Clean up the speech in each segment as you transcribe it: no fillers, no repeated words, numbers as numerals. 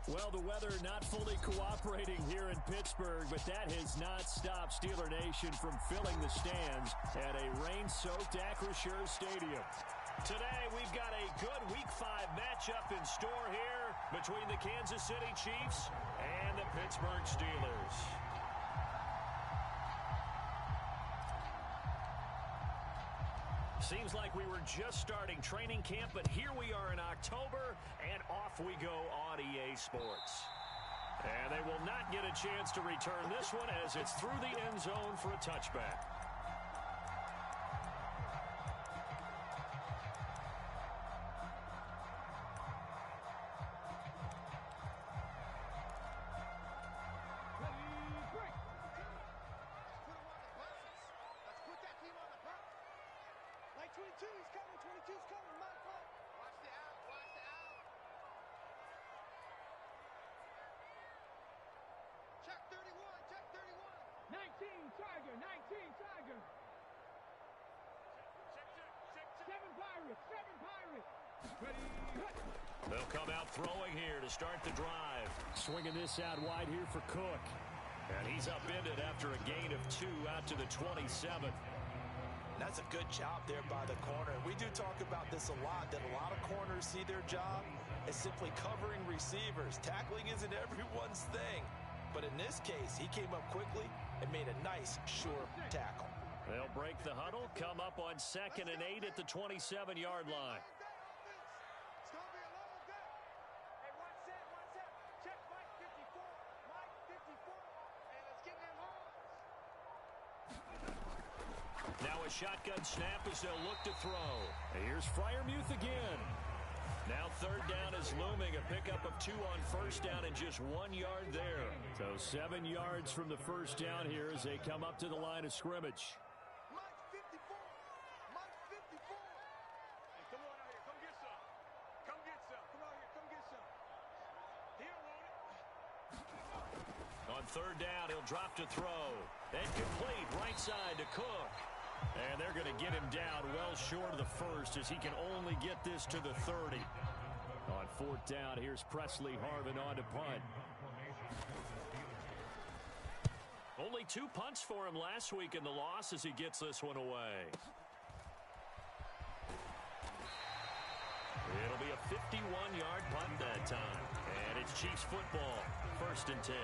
Well, the weather not fully cooperating here in Pittsburgh, but that has not stopped Steeler Nation from filling the stands at a rain-soaked Acrisure Stadium. Today, we've got a good Week 5 matchup in store here between the Kansas City Chiefs and the Pittsburgh Steelers. Seems like we were just starting training camp, but here we are in October, and off we go on EA Sports. And they will not get a chance to return this one as it's through the end zone for a touchback. They'll come out throwing here to start the drive. Swinging this out wide here for Cook. And he's upended after a gain of 2 out to the 27. That's a good job there by the corner. We do talk about this a lot, that a lot of corners see their job as simply covering receivers. Tackling isn't everyone's thing. But in this case, he came up quickly and made a nice, sure tackle. They'll break the huddle, come up on 2nd and 8 at the 27-yard line. Now a shotgun snap as they'll look to throw. Here's Freiermuth again. Now 3rd down is looming. A pickup of 2 on 1st down and just 1 yard there. So 7 yards from the 1st down here as they come up to the line of scrimmage. On 3rd down, he'll drop to throw. And complete right side to Cook. And they're going to get him down well short of the 1st as he can only get this to the 30. On 4th down, here's Presley Harvin on to punt. Only 2 punts for him last week in the loss as he gets this one away. It'll be a 51-yard punt that time. And it's Chiefs football, 1st and 10.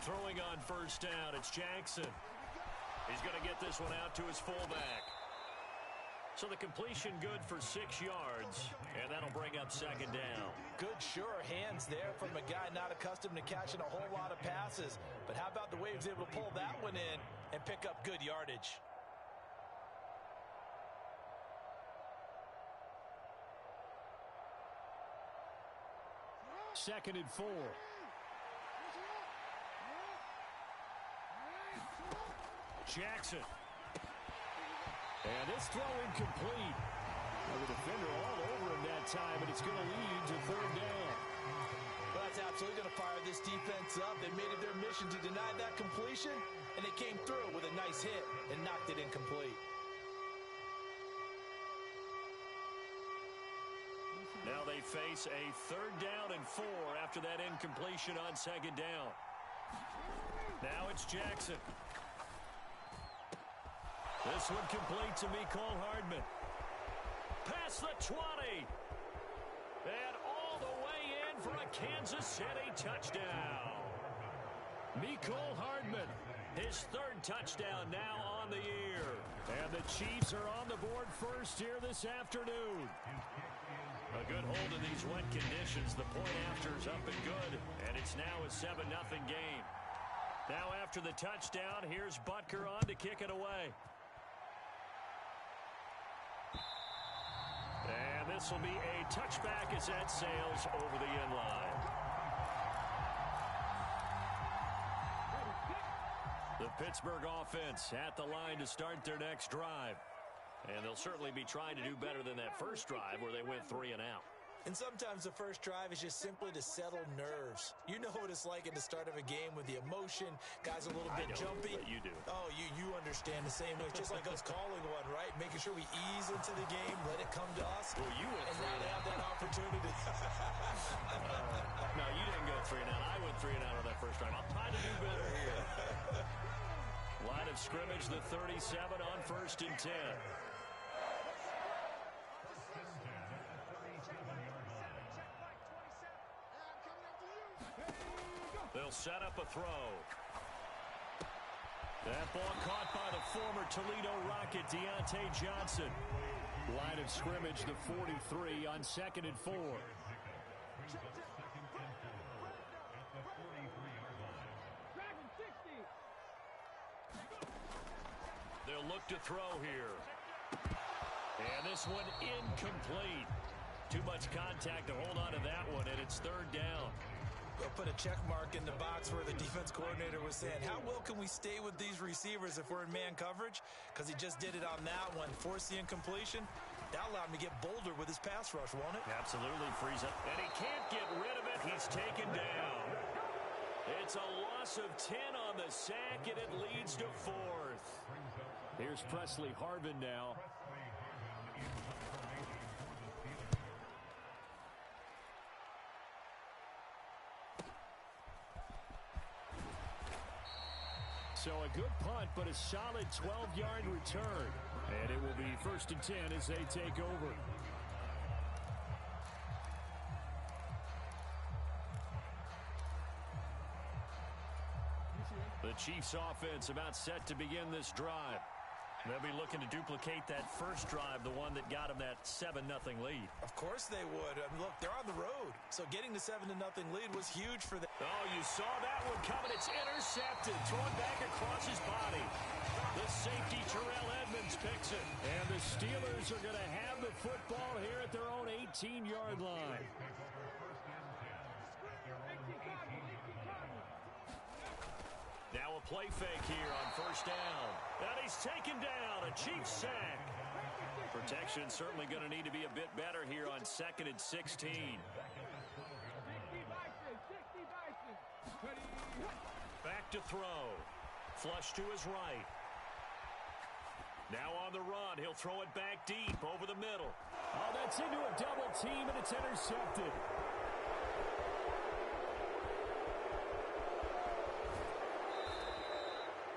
Throwing on 1st down, it's Jackson. He's going to get this one out to his fullback. So the completion good for 6 yards, and that'll bring up 2nd down. Good, sure hands there from a guy not accustomed to catching a whole lot of passes. But how about the way he was able to pull that one in and pick up good yardage? Second and 4. Jackson. And this throw incomplete. The defender all over him that time, and it's going to lead to 3rd down. Well, that's absolutely going to fire this defense up. They made it their mission to deny that completion, and they came through with a nice hit and knocked it incomplete. Now they face a 3rd down and 4 after that incompletion on 2nd down. Now it's Jackson. This one complete to Mecole Hardman. Past the 20. And all the way in for a Kansas City touchdown. Mecole Hardman, his 3rd touchdown now on the year. And the Chiefs are on the board first here this afternoon. A good hold in these wet conditions. The point after's up and good. And it's now a 7-0 game. Now after the touchdown, here's Butker on to kick it away. And this will be a touchback as that sails over the end line. The Pittsburgh offense at the line to start their next drive. And they'll certainly be trying to do better than that first drive where they went 3 and out. And sometimes the first drive is just simply to settle nerves. You know what it's like at the start of a game with the emotion, guys a little bit jumpy. But you do. Oh, you understand the same way. It's just like us calling one, right? Making sure we ease into the game, let it come to us. Well, you went and now they have that opportunity. No, you didn't go 3 and out. I went 3 and out on that first drive. I'll try to do better here. Line of scrimmage, the 37 on 1st and 10. They'll set up a throw. That ball caught by the former Toledo Rocket, Deontay Johnson. Line of scrimmage, the 43 on 2nd and 4. They'll look to throw here. And this one incomplete. Too much contact to hold on to that one, and it's 3rd down. They'll put a check mark in the box where the defense coordinator was saying, how well can we stay with these receivers if we're in man coverage? Because he just did it on that one. Force the incompletion. That allowed him to get bolder with his pass rush, won't it? Absolutely, frees up. And he can't get rid of it. He's taken down. It's a loss of 10 on the sack, and it leads to 4th. Here's Presley Harvin now. So a good punt, but a solid 12-yard return. And it will be 1st and 10 as they take over. The Chiefs offense about set to begin this drive. They'll be looking to duplicate that first drive, the one that got them that 7-0 lead. Of course they would. I mean, look, they're on the road. So getting the 7-0 lead was huge for them. Oh, you saw that one coming. It's intercepted. Thrown back across his body. The safety, Terrell Edmonds, picks it. And the Steelers are going to have the football here at their own 18-yard line. Now a play fake here on 1st down. And he's taken down. A Chiefs sack. Protection certainly going to need to be a bit better here on 2nd and 16. Back to throw. Flush to his right. Now on the run. He'll throw it back deep over the middle. Oh, that's into a double team, and it's intercepted.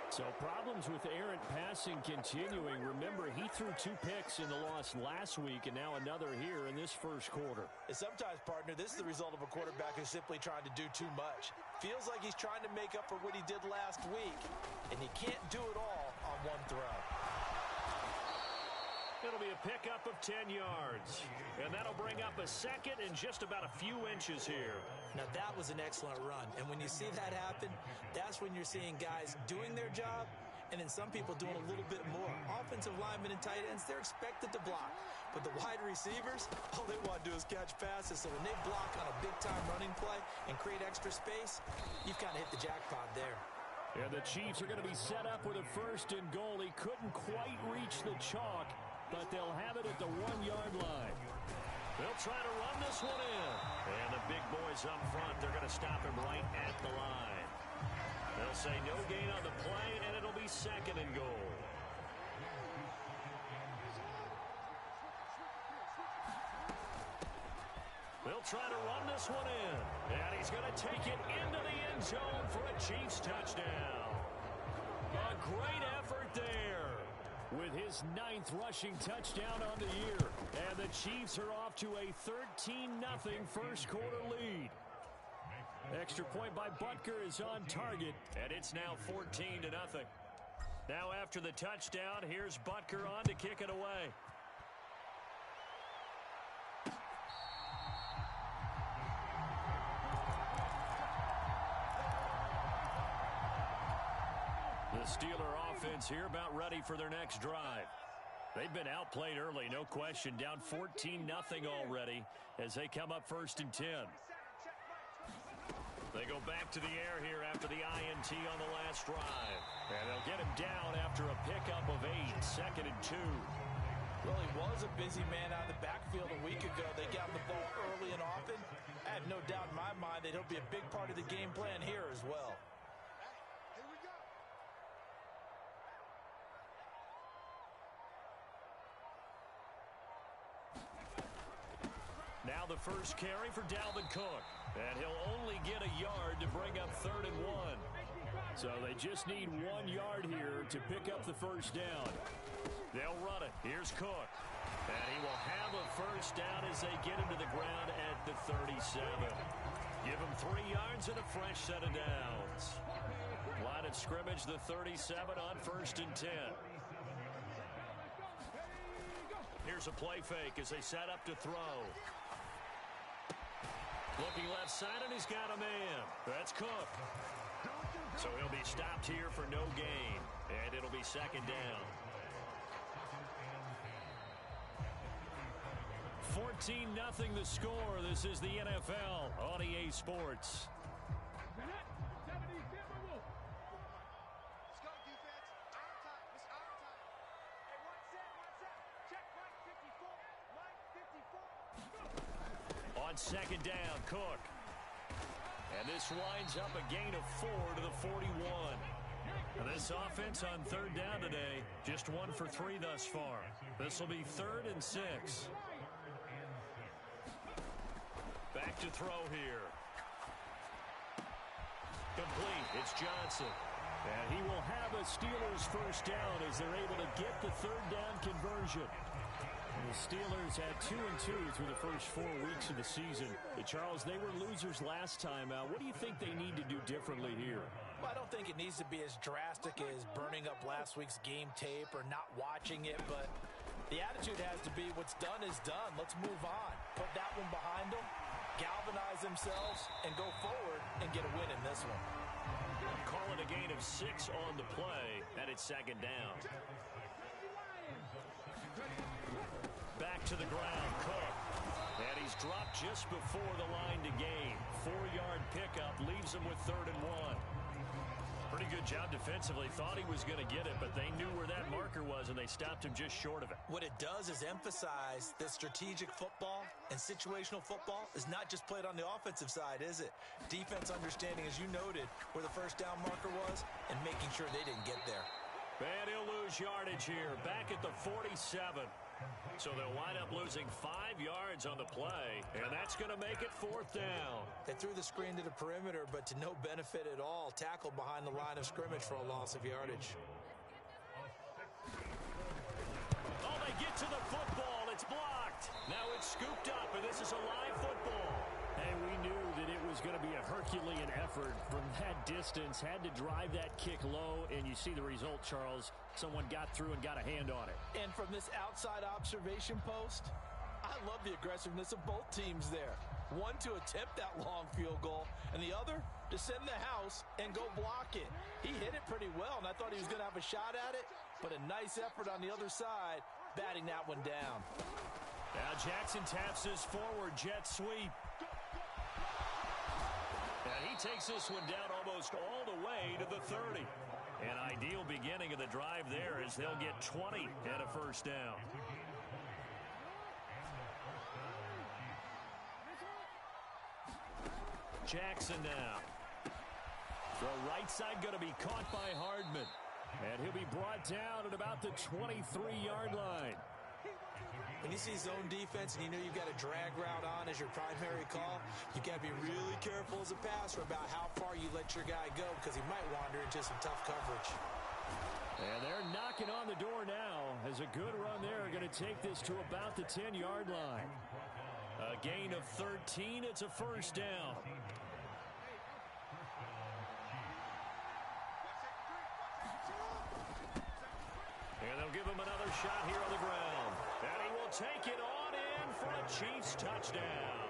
So problems with errant passing continuing. Remember, he threw 2 picks in the loss last week, and now another here in this first quarter. And sometimes, partner, this is the result of a quarterback who's simply trying to do too much. Feels like he's trying to make up for what he did last week, and he can't do it all on one throw. It'll be a pickup of 10 yards. And that'll bring up a second and just about a few inches here. Now, that was an excellent run. And when you see that happen, that's when you're seeing guys doing their job and then some people doing a little bit more. Offensive linemen and tight ends, they're expected to block. But the wide receivers, all they want to do is catch passes. So when they block on a big-time running play and create extra space, you've kind of hit the jackpot there. And the Chiefs are going to be set up with a 1st and goal. He couldn't quite reach the chalk, but they'll have it at the 1-yard line. They'll try to run this one in. And the big boys up front, they're going to stop him right at the line. They'll say no gain on the play, and it'll be 2nd and goal. They'll try to run this one in. And he's going to take it into the end zone for a Chiefs touchdown. A great effort there, with his 9th rushing touchdown on the year. And the Chiefs are off to a 13-0 first quarter lead. Extra point by Butker is on target, and it's now 14-0. Now after the touchdown, here's Butker on to kick it away. The Steeler offense here about ready for their next drive. They've been outplayed early, no question. Down 14-0 already as they come up 1st and 10. They go back to the air here after the INT on the last drive. And they'll get him down after a pickup of 8, 2nd and 2. Well, he was was a busy man out of the backfield a week ago. They got the ball early and often. I have no doubt in my mind that he'll be a big part of the game plan here as well. Now the first carry for Dalvin Cook. And he'll only get a yard to bring up 3rd and 1. So they just need 1 yard here to pick up the first down. They'll run it. Here's Cook. And he will have a first down as they get him to the ground at the 37. Give him 3 yards and a fresh set of downs. Line of scrimmage, the 37 on 1st and 10. Here's a play fake as they set up to throw. Looking left side, and he's got a man. That's Cook. So he'll be stopped here for no gain, and it'll be 2nd down. 14-0 the score. This is the NFL on EA Sports. On 2nd down, Cook. And this winds up a gain of 4 to the 41. And this offense on 3rd down today, just 1 for 3 thus far. This will be 3rd and 6. Back to throw here. Complete. It's Johnson. And he will have a Steelers first down as they're able to get the 3rd down conversion. The Steelers had 2-2 through the first 4 weeks of the season. Charles, they were losers last time out. What do you think they need to do differently here? Well, I don't think it needs to be as drastic as burning up last week's game tape or not watching it, but the attitude has to be what's done is done. Let's move on. Put that one behind them, galvanize themselves, and go forward and get a win in this one. Call it a gain of 6 on the play, and it's 2nd down. Back to the ground, Cook. And he's dropped just before the line to gain. 4-yard pickup leaves him with 3rd and 1. Pretty good job defensively. Thought he was going to get it, but they knew where that marker was, and they stopped him just short of it. What it does is emphasize that strategic football and situational football is not just played on the offensive side, is it? Defense understanding, as you noted, where the first down marker was and making sure they didn't get there. And he'll lose yardage here. Back at the 47. So they'll wind up losing 5 yards on the play, and that's going to make it 4th down. They threw the screen to the perimeter, but to no benefit at all. Tackled behind the line of scrimmage for a loss of yardage. Oh, they get to the football. It's blocked. Now it's scooped up, and this is a live football. And we knew that it was going to be a Herculean effort from that distance. Had to drive that kick low, and you see the result, Charles. Someone got through and got a hand on it. And from this outside observation post, I love the aggressiveness of both teams there. One to attempt that long field goal, and the other to send the house and go block it. He hit it pretty well, and I thought he was going to have a shot at it, but a nice effort on the other side, batting that one down. Now Jackson taps his forward jet sweep. And he takes this one down almost all the way to the 30. An ideal beginning of the drive there as they'll get 20 and a first down. Jackson now. Throw right side going to be caught by Hardman. And he'll be brought down at about the 23-yard line. When you see zone defense and you know you've got a drag route on as your primary call, you got to be really careful as a passer about how far you let your guy go because he might wander into some tough coverage. And they're knocking on the door now as a good run there are going to take this to about the 10-yard line. A gain of 13. It's a first down. And they'll give him another shot here on the ground. And he will take it on in for a Chiefs touchdown.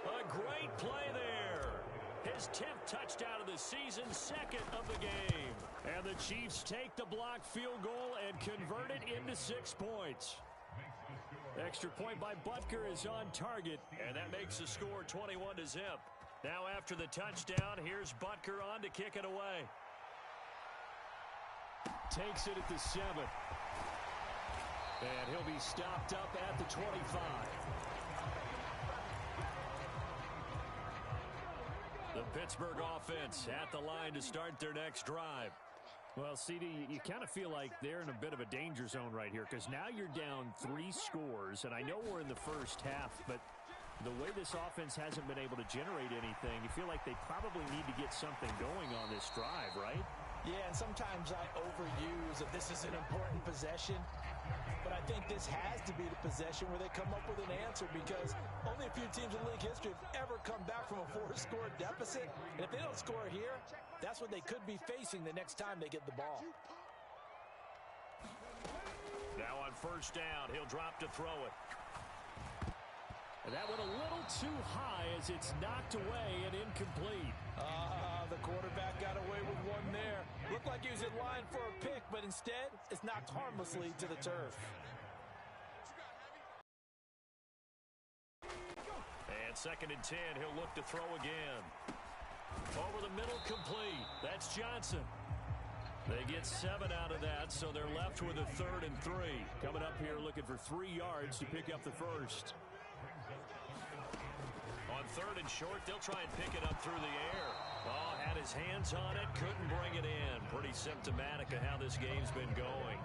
A great play there. His 10th touchdown of the season, 2nd of the game. And the Chiefs take the blocked field goal and convert it into 6 points. Extra point by Butker is on target, and that makes the score 21-0. Now after the touchdown, here's Butker on to kick it away. Takes it at the 7. And he'll be stopped up at the 25. The Pittsburgh offense at the line to start their next drive. Well, CD, you kind of feel like they're in a bit of a danger zone right here because now you're down 3 scores, and I know we're in the first half, but the way this offense hasn't been able to generate anything, you feel like they probably need to get something going on this drive, right? Yeah, and sometimes I overuse that this is an important possession, but I think this has to be the possession where they come up with an answer because only a few teams in league history have ever come back from a 4-score deficit. And if they don't score here, that's what they could be facing the next time they get the ball. Now on first down, he'll drop to throw it. And that went a little too high as it's knocked away and incomplete. The quarterback got away with one there. Looked like he was in line for a pick, but instead, it's knocked harmlessly to the turf. And 2nd and 10, he'll look to throw again. Over the middle, complete. That's Johnson. They get 7 out of that, so they're left with a 3rd and 3. Coming up here looking for 3 yards to pick up the first. On 3rd and short, they'll try and pick it up through the air. Oh, had his hands on it, couldn't bring it in. Pretty symptomatic of how this game's been going.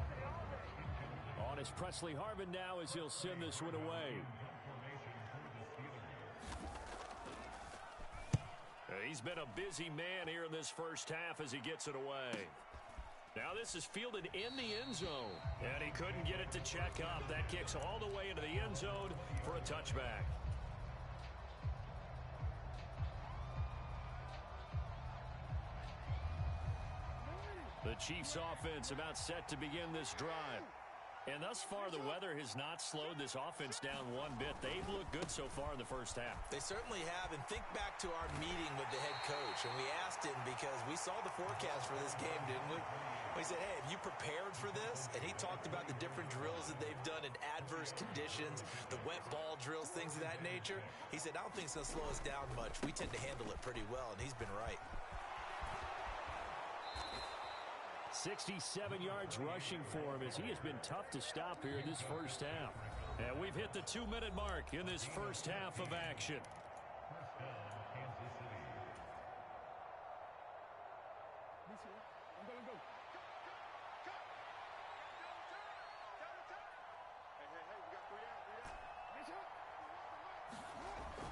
On is Presley Harvin now as he'll send this one away. He's been a busy man here in this first half as he gets it away. Now this is fielded in the end zone. And he couldn't get it to check up. That kicks all the way into the end zone for a touchback. The Chiefs offense about set to begin this drive. And thus far, the weather has not slowed this offense down one bit. They've looked good so far in the first half. They certainly have. And think back to our meeting with the head coach. And we asked him because we saw the forecast for this game, didn't we? We said, hey, have you prepared for this? And he talked about the different drills that they've done in adverse conditions, the wet ball drills, things of that nature. He said, I don't think it's going to slow us down much. We tend to handle it pretty well, and he's been right. 67 yards rushing for him as he has been tough to stop here this first half. And we've hit the 2-minute mark in this first half of action.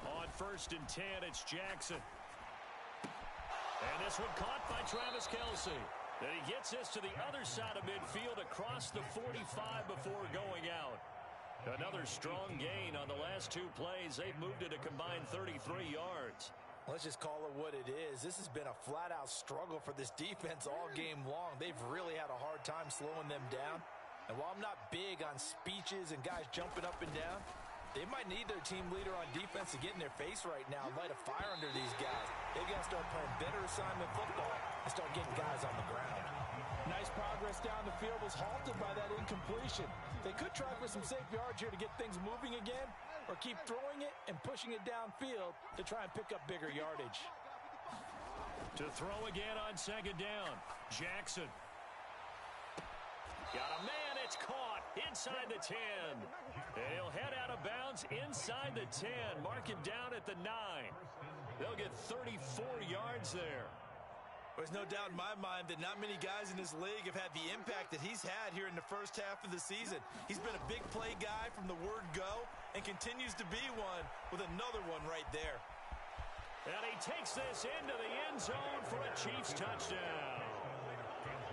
On 1st and 10, it's Jackson. And this one caught by Travis Kelce. Then he gets this to the other side of midfield across the 45 before going out. Another strong gain on the last 2 plays. They've moved it a combined 33 yards. Let's just call it what it is. This has been a flat-out struggle for this defense all game long. They've really had a hard time slowing them down. And while I'm not big on speeches and guys jumping up and down, they might need their team leader on defense to get in their face right now and light a fire under these guys. They've got to start playing better assignment football and start getting guys on the ground. Nice progress down the field was halted by that incompletion. They could try for some safe yards here to get things moving again, or keep throwing it and pushing it downfield to try and pick up bigger yardage. To throw again on 2nd down, Jackson. Got a man, it's caught inside the 10. And he'll head out of bounds inside the 10, mark it down at the 9. They'll get 34 yards there. There's no doubt in my mind that not many guys in this league have had the impact that he's had here in the first half of the season. He's been a big play guy from the word go and continues to be one with another one right there. And he takes this into the end zone for a Chiefs touchdown.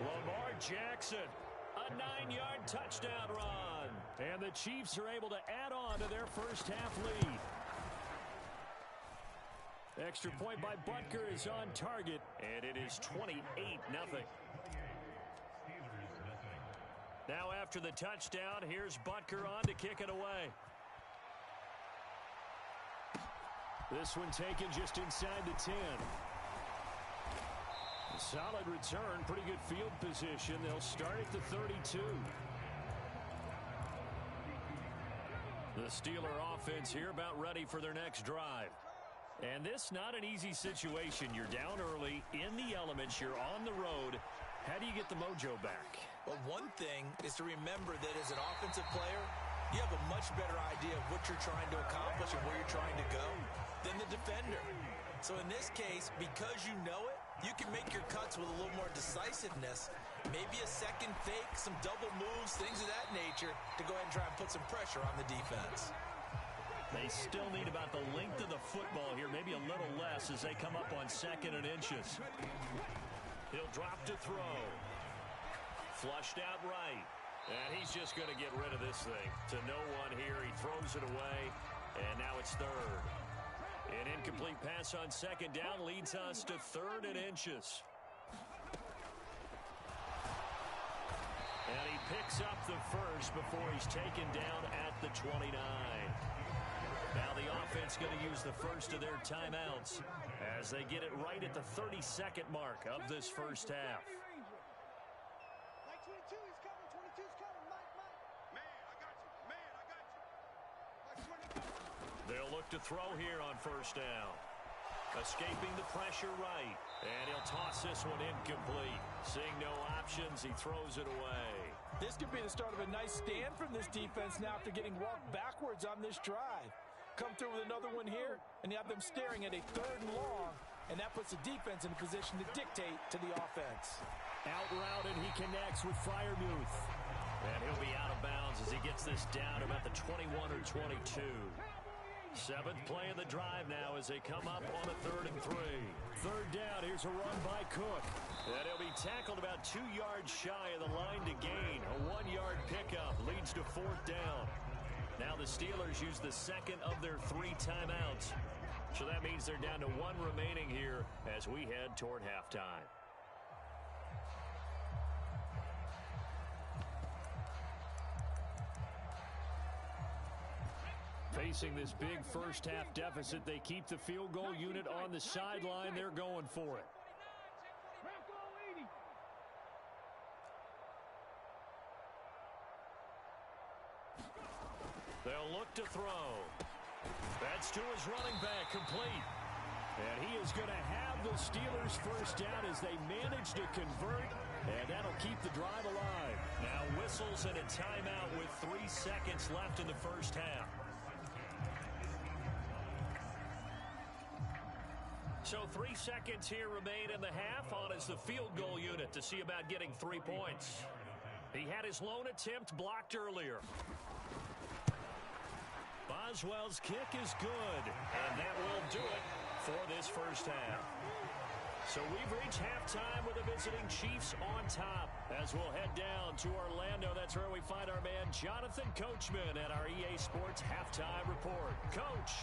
Lamar Jackson, a 9-yard touchdown run. And the Chiefs are able to add on to their first half lead. Extra point by Butker is on target, and it is 28-0. Now after the touchdown, here's Butker on to kick it away. This one taken just inside the 10. A solid return, pretty good field position. They'll start at the 32. The Steeler offense here about ready for their next drive. And this not an easy situation. You're down early, in the elements, you're on the road. How do you get the mojo back? Well, one thing is to remember that as an offensive player, you have a much better idea of what you're trying to accomplish and where you're trying to go than the defender. So in this case, because you know it, you can make your cuts with a little more decisiveness, maybe a second fake, some double moves, things of that nature, to go ahead and try and put some pressure on the defense. They still need about the length of the football here, maybe a little less as they come up on 2nd and inches. He'll drop to throw. Flushed out right. And he's just going to get rid of this thing. To no one here. He throws it away. And now it's 3rd. An incomplete pass on 2nd down leads us to 3rd and inches. And he picks up the first before he's taken down at the 29. Now the offense going to use the first of their timeouts as they get it right at the 32nd mark of this first half. They'll look to throw here on 1st down. Escaping the pressure right. And he'll toss this one incomplete. Seeing no options, he throws it away. This could be the start of a nice stand from this defense now after getting walked backwards on this drive. Come through with another one here, and you have them staring at a 3rd and long, and that puts the defense in a position to dictate to the offense. Out route, and he connects with Freiermuth. And he'll be out of bounds as he gets this down about the 21 or 22. 7th play of the drive now as they come up on a 3rd and 3. 3rd down, here's a run by Cook. And he'll be tackled about 2 yards shy of the line to gain. A 1-yard pickup leads to 4th down. Now the Steelers use the 2nd of their 3 timeouts. So that means they're down to 1 remaining here as we head toward halftime. Facing this big first half deficit, they keep the field goal unit on the sideline. They're going for it. They'll look to throw. That's to his running back, complete. And he is going to have the Steelers first down as they manage to convert, and that'll keep the drive alive. Now whistles and a timeout with 3 seconds left in the first half. So 3 seconds here remain in the half. On is the field goal unit to see about getting 3 points. He had his lone attempt blocked earlier. Boswell's kick is good, and that will do it for this first half. So we've reached halftime with the visiting Chiefs on top. As we'll head down to Orlando, that's where we find our man Jonathan Coachman at our EA Sports Halftime Report. Coach,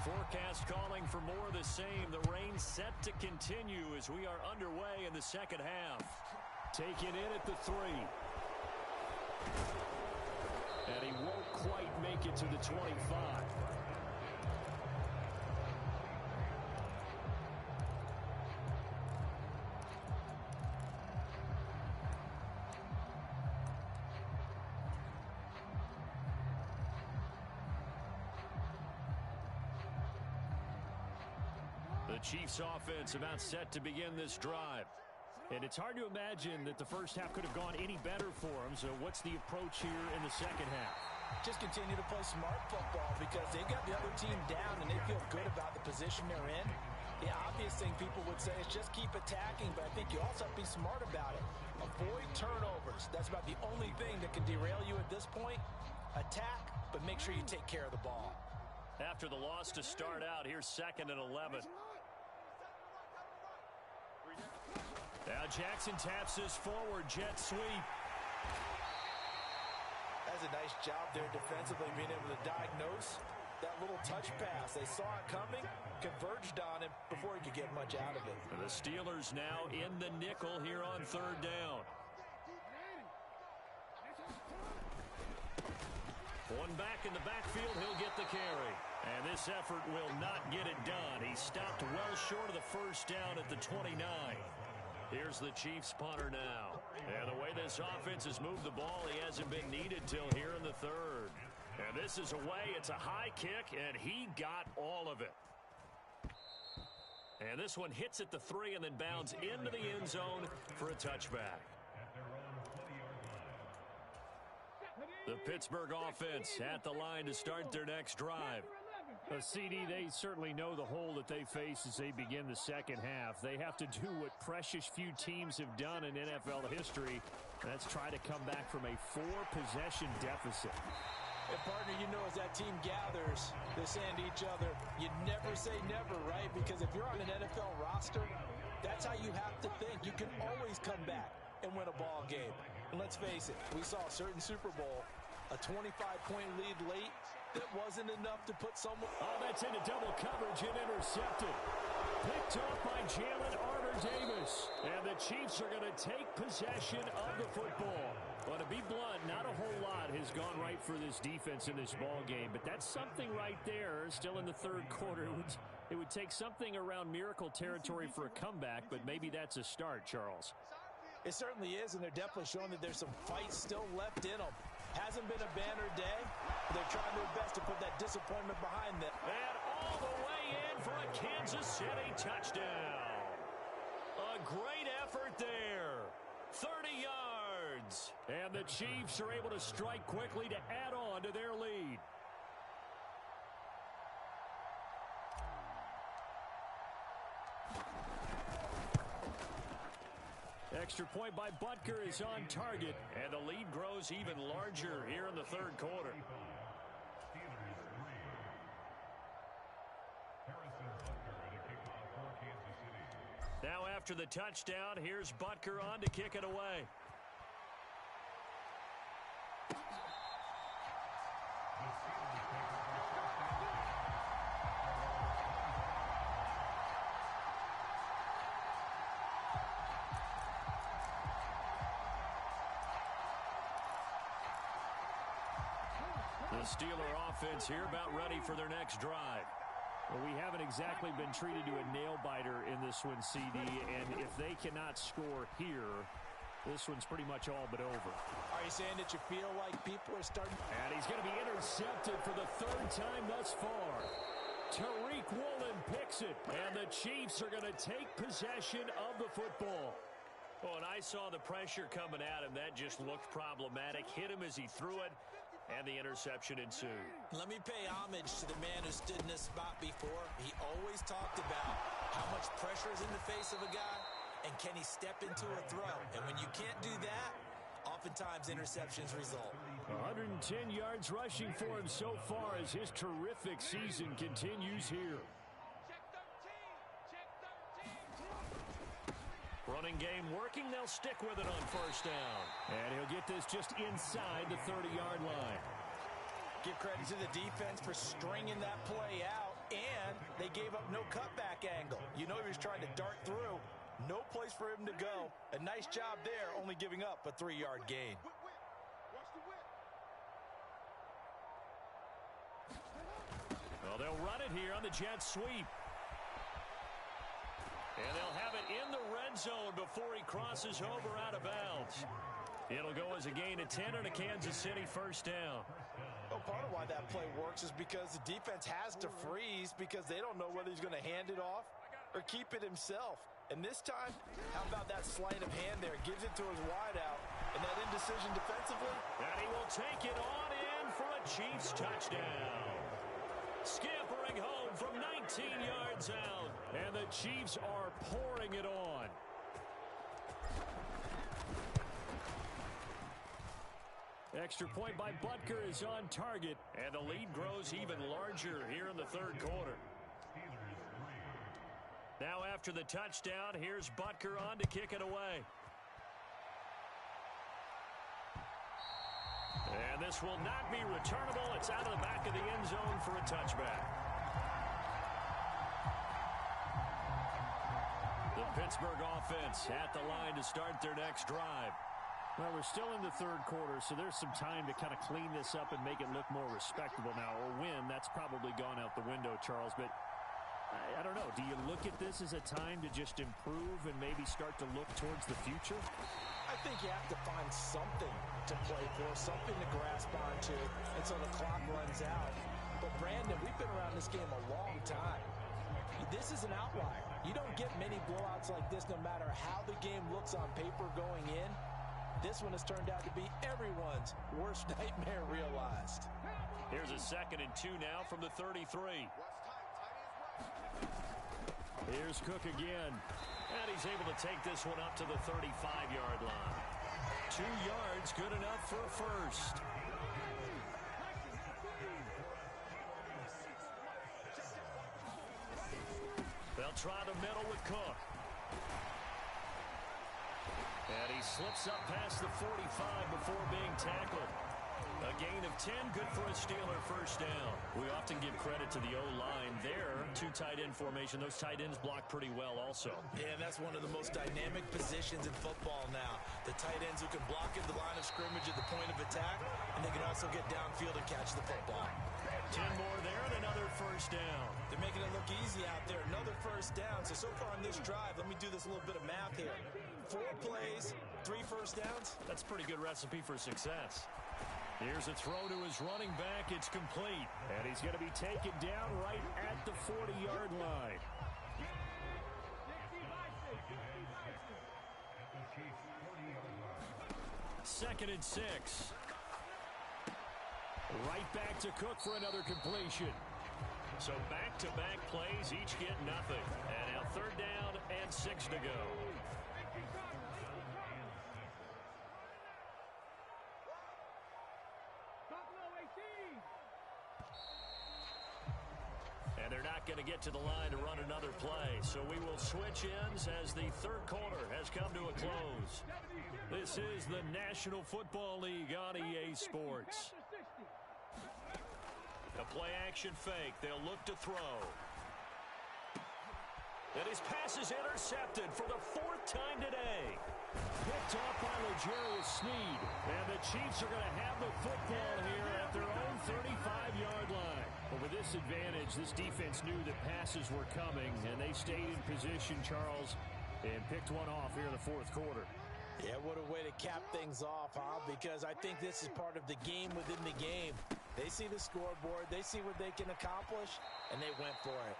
forecast calling for more of the same. The rain set to continue as we are underway in the second half. Taken in at the 3. And he won't quite make it to the 25. The Chiefs offense about set to begin this drive. And it's hard to imagine that the first half could have gone any better for them. So what's the approach here in the second half? Just continue to play smart football because they got the other team down and they feel good about the position they're in. The obvious thing people would say is just keep attacking, but I think you also have to be smart about it. Avoid turnovers. That's about the only thing that can derail you at this point. Attack, but make sure you take care of the ball. After the loss to start out, here's 2nd and 11. Now Jackson taps this forward jet sweep. That's a nice job there defensively, being able to diagnose that little touch pass. They saw it coming, converged on it before he could get much out of it. The Steelers now in the nickel here on 3rd down. One back in the backfield, he'll get the carry. And this effort will not get it done. He stopped well short of the first down at the 29. Here's the Chiefs punter now. And the way this offense has moved the ball, he hasn't been needed till here in the 3rd. And this is away. It's a high kick, and he got all of it. And this one hits at the 3 and then bounds into the end zone for a touchback. The Pittsburgh offense at the line to start their next drive. CD, they certainly know the hole that they face as they begin the second half. They have to do what precious few teams have done in NFL history. That's try to come back from a 4-possession deficit. And partner, you know, as that team gathers, they say to each other, you never say never, right? Because if you're on an NFL roster, that's how you have to think. You can always come back and win a ball game. And let's face it, we saw a certain Super Bowl, a 25-point lead late, that wasn't enough to put someone... Oh, that's into double coverage and intercepted. Picked off by Jalen Armour-Davis. And the Chiefs are going to take possession of the football. Well, to be blunt, not a whole lot has gone right for this defense in this ball game. But that's something right there, still in the third quarter. It would take something around miracle territory for a comeback, but maybe that's a start, Charles. It certainly is, and they're definitely showing that there's some fight still left in them. Hasn't been a banner day. They're trying their best to put that disappointment behind them. And all the way in for a Kansas City touchdown. A great effort there. 30 yards. And the Chiefs are able to strike quickly to add on to their lead. Extra point by Butker is on target. And the lead grows even larger here in the third quarter. Now after the touchdown, here's Butker on to kick it away. The Steeler offense here about ready for their next drive. Well, we haven't exactly been treated to a nail-biter in this one, CD, and if they cannot score here, this one's pretty much all but over. Are you saying that you feel like people are starting? And he's going to be intercepted for the third time thus far. Tariq Woolen picks it, and the Chiefs are going to take possession of the football. Oh, and I saw the pressure coming at him. That just looked problematic. Hit him as he threw it. And the interception ensued. Let me pay homage to the man who stood in this spot before. He always talked about how much pressure is in the face of a guy, and can he step into a throw? And when you can't do that, oftentimes interceptions result. 110 yards rushing for him so far as his terrific season continues here. Running game working. They'll stick with it on first down. And he'll get this just inside the 30-yard line. Give credit to the defense for stringing that play out, and they gave up no cutback angle. You know he was trying to dart through. No place for him to go. A nice job there, only giving up a 3-yard gain. Well, they'll run it here on the jet sweep. And they'll have it in the red zone before he crosses over out of bounds. It'll go as a gain of 10 and a Kansas City first down. Well, part of why that play works is because the defense has to freeze because they don't know whether he's going to hand it off or keep it himself. And this time, how about that sleight of hand there? Gives it to his wideout. And that indecision defensively. And he will take it on in for a Chiefs touchdown. Scampering home from 19 yards out. And the Chiefs are pouring it on. Extra point by Butker is on target. And the lead grows even larger here in the third quarter. Now after the touchdown, here's Butker on to kick it away. And this will not be returnable. It's out of the back of the end zone for a touchback. The Pittsburgh offense at the line to start their next drive. Well, we're still in the third quarter, so there's some time to kind of clean this up and make it look more respectable now. Or win, that's probably gone out the window, Charles. But I don't know. Do you look at this as a time to just improve and maybe start to look towards the future? I think you have to find something to play for, something to grasp onto until the clock runs out. But, Brandon, we've been around this game a long time. This is an outlier. You don't get many blowouts like this no matter how the game looks on paper going in. This one has turned out to be everyone's worst nightmare realized. Here's a 2nd and 2 now from the 33. Here's Cook again. And he's able to take this one up to the 35-yard line. 2 yards, good enough for a first. They'll try the middle with Cook. And he slips up past the 45 before being tackled. A gain of 10, good for a Steeler first down. We often give credit to the O-line there. 2 tight end formation. Those tight ends block pretty well also. Yeah, and that's one of the most dynamic positions in football now. The tight ends who can block at the line of scrimmage at the point of attack, and they can also get downfield and catch the football. 10 more there and another first down. They're making it look easy out there. Another first down. So far on this drive, let me do this little bit of math here. 4 plays, 3 first downs. That's a pretty good recipe for success. Here's a throw to his running back. It's complete. And he's going to be taken down right at the 40-yard line. Second and 6. Right back to Cook for another completion. So back-to-back plays, each get nothing. And now 3rd down and 6 to go. And they're not going to get to the line to run another play. So we will switch ends as the 3rd quarter has come to a close. This is the National Football League on EA Sports. A play-action fake. They'll look to throw. And his pass is intercepted for the 4th time today. Picked off by L'Jarius Sneed. And the Chiefs are going to have the football here at their own 35-yard line. But with this advantage, this defense knew that passes were coming, and they stayed in position, Charles, and picked one off here in the 4th quarter. Yeah, what a way to cap things off, huh? Because I think this is part of the game within the game. They see the scoreboard, they see what they can accomplish, and they went for it.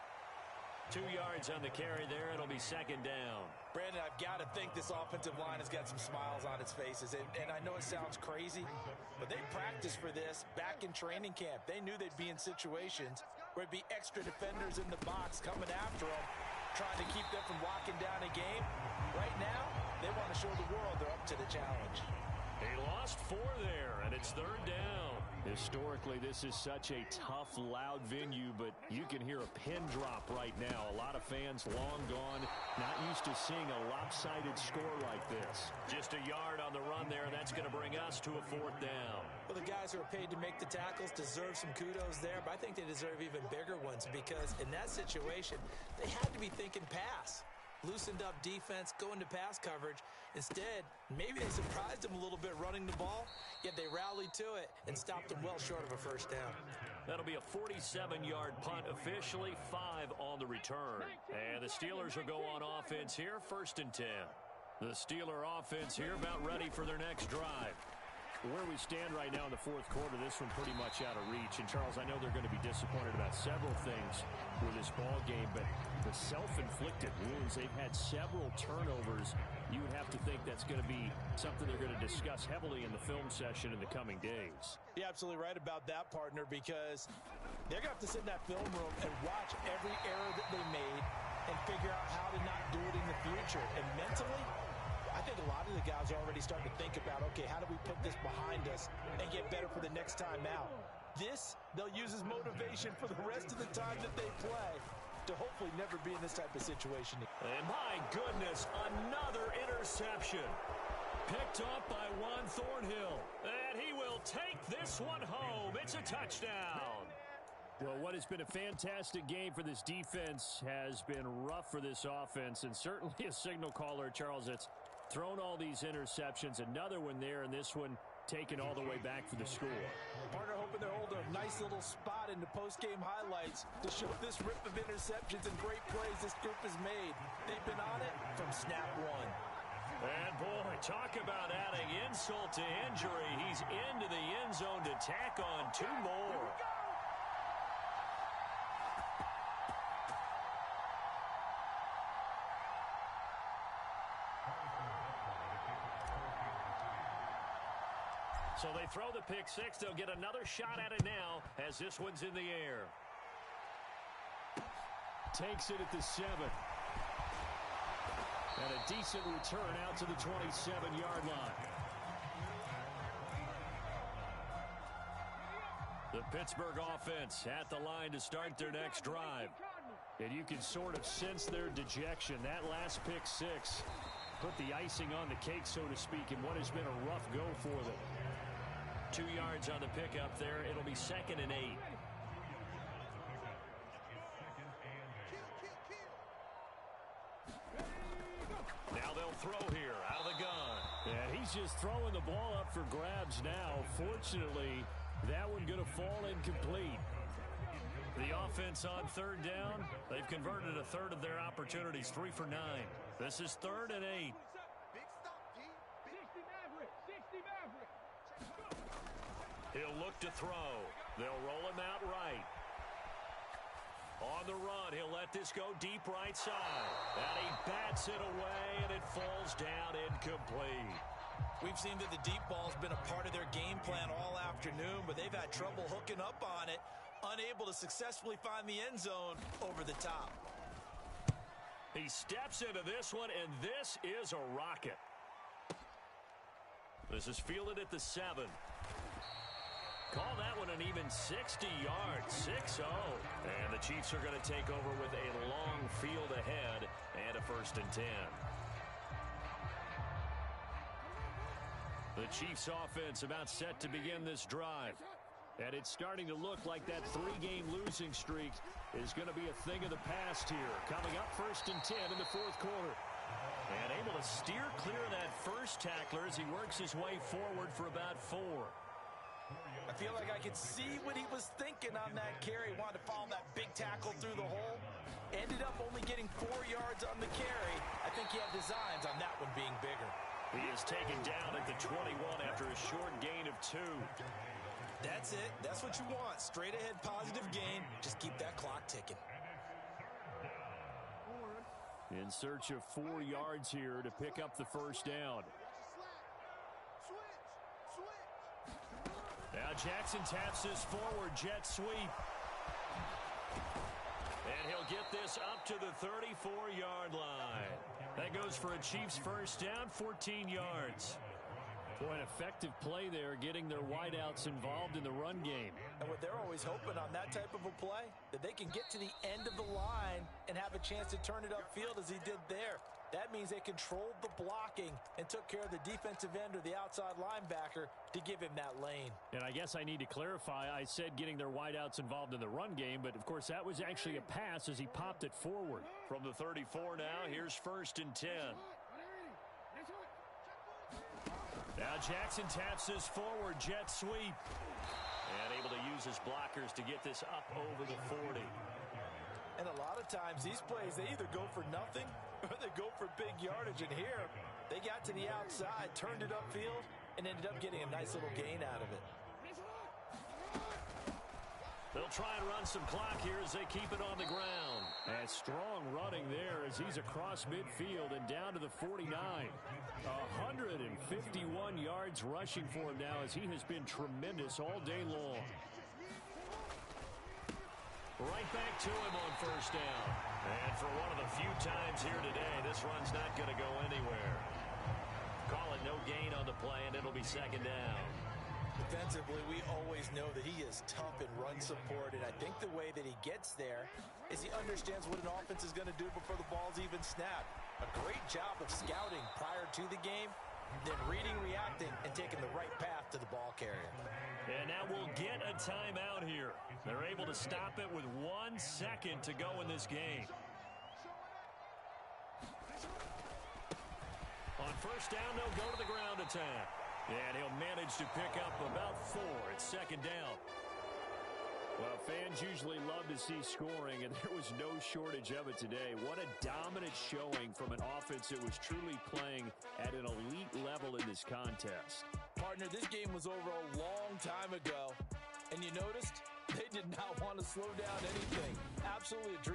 2 yards on the carry there. It'll be 2nd down. Brandon, I've got to think this offensive line has got some smiles on its faces. And I know it sounds crazy, but they practiced for this back in training camp. They knew they'd be in situations where it'd be extra defenders in the box coming after them, trying to keep them from locking down a game. Right now, they want to show the world they're up to the challenge. He lost 4 there, and it's 3rd down. Historically, this is such a tough, loud venue, but you can hear a pin drop right now. A lot of fans long gone, not used to seeing a lopsided score like this. Just a yard on the run there. That's going to bring us to a 4th down. Well, the guys who are paid to make the tackles deserve some kudos there, but I think they deserve even bigger ones because in that situation, they had to be thinking pass. Loosened up defense, going to pass coverage. Instead, maybe they surprised them a little bit running the ball, yet they rallied to it and stopped them well short of a first down. That'll be a 47-yard punt, officially 5 on the return. And the Steelers will go on offense here, 1st and 10. The Steeler offense here about ready for their next drive. Where we stand right now in the 4th quarter, this one pretty much out of reach. And, Charles, I know they're going to be disappointed about several things with this ball game, but the self-inflicted wounds, they've had several turnovers. You would have to think that's going to be something they're going to discuss heavily in the film session in the coming days. You're absolutely right about that, partner, because they're going to have to sit in that film room and watch every error that they made and figure out how to not do it in the future. And mentally, I think a lot of the guys are already starting to think about, okay, how do we put this behind us and get better for the next time out? This, they'll use as motivation for the rest of the time that they play to hopefully never be in this type of situation. And my goodness, another interception. Picked up by Juan Thornhill. And he will take this one home. It's a touchdown. Well, what has been a fantastic game for this defense has been rough for this offense, and certainly a signal caller, Charles, that's thrown all these interceptions. Another one there, and this one taken all the way back for the score. Partner hoping they hold a nice little spot in the post-game highlights to show this rip of interceptions and great plays this group has made. They've been on it from snap one. And boy, talk about adding insult to injury. He's into the end zone to tack on 2 more. So they throw the pick six. They'll get another shot at it now as this one's in the air. Takes it at the 7. And a decent return out to the 27-yard line. The Pittsburgh offense at the line to start their next drive. And you can sort of sense their dejection. That last pick six put the icing on the cake, so to speak, in what has been a rough go for them. 2 yards on the pickup there. It'll be 2nd and 8. Now they'll throw here out of the gun. And he's just throwing the ball up for grabs now. Fortunately, that one going to fall incomplete. The offense on 3rd down, they've converted a third of their opportunities, 3 for 9. This is 3rd and 8. He'll look to throw. They'll roll him out right. On the run, he'll let this go deep right side. And he bats it away, and it falls down incomplete. We've seen that the deep ball's been a part of their game plan all afternoon, but they've had trouble hooking up on it, unable to successfully find the end zone over the top. He steps into this one, and this is a rocket. This is fielded at the 7. Call that one an even 60 yards, 6-0. And the Chiefs are going to take over with a long field ahead and a 1st and 10. The Chiefs offense about set to begin this drive. And it's starting to look like that 3-game losing streak is going to be a thing of the past here. Coming up 1st and 10 in the 4th quarter. And able to steer clear of that first tackler as he works his way forward for about 4. I feel like I could see what he was thinking on that carry. Wanted to follow that big tackle through the hole. Ended up only getting 4 yards on the carry. I think he had designs on that one being bigger. He is taken down at the 21 after a short gain of 2. That's it. That's what you want. Straight ahead positive gain. Just keep that clock ticking. In search of 4 yards here to pick up the 1st down. Now Jackson taps this forward jet sweep. And he'll get this up to the 34-yard line. That goes for a Chiefs 1st down, 14 yards. Boy, an effective play there, getting their wideouts involved in the run game. And what they're always hoping on that type of a play, that they can get to the end of the line and have a chance to turn it upfield as he did there. That means they controlled the blocking and took care of the defensive end or the outside linebacker to give him that lane. And I guess I need to clarify, I said getting their wideouts involved in the run game, but of course that was actually a pass as he popped it forward. From the 34 now, here's 1st and 10. Now Jackson taps this forward jet sweep. And able to use his blockers to get this up over the 40. And a lot of times these plays, they either go for nothing or they go for big yardage. And here, they got to the outside, turned it upfield, and ended up getting a nice little gain out of it. They'll try and run some clock here as they keep it on the ground. And strong running there as he's across midfield and down to the 49. 151 yards rushing for him now as he has been tremendous all day long. Right back to him on 1st down. And for one of the few times here today, this run's not going to go anywhere. Call it no gain on the play, and it'll be 2nd down. Defensively, we always know that he is tough in run support, and I think the way that he gets there is he understands what an offense is going to do before the ball's even snapped. A great job of scouting prior to the game, then reading, reacting, and taking the right path to the ball carrier. And now we'll get a timeout here. They're able to stop it with 1 second to go in this game. On 1st down, they'll go to the ground attack. And he'll manage to pick up about 4. It's 2nd down. Well, fans usually love to see scoring, and there was no shortage of it today. What a dominant showing from an offense that was truly playing at an elite level in this contest. Partner, this game was over a long time ago, and you noticed they did not want to slow down anything. Absolutely a dream.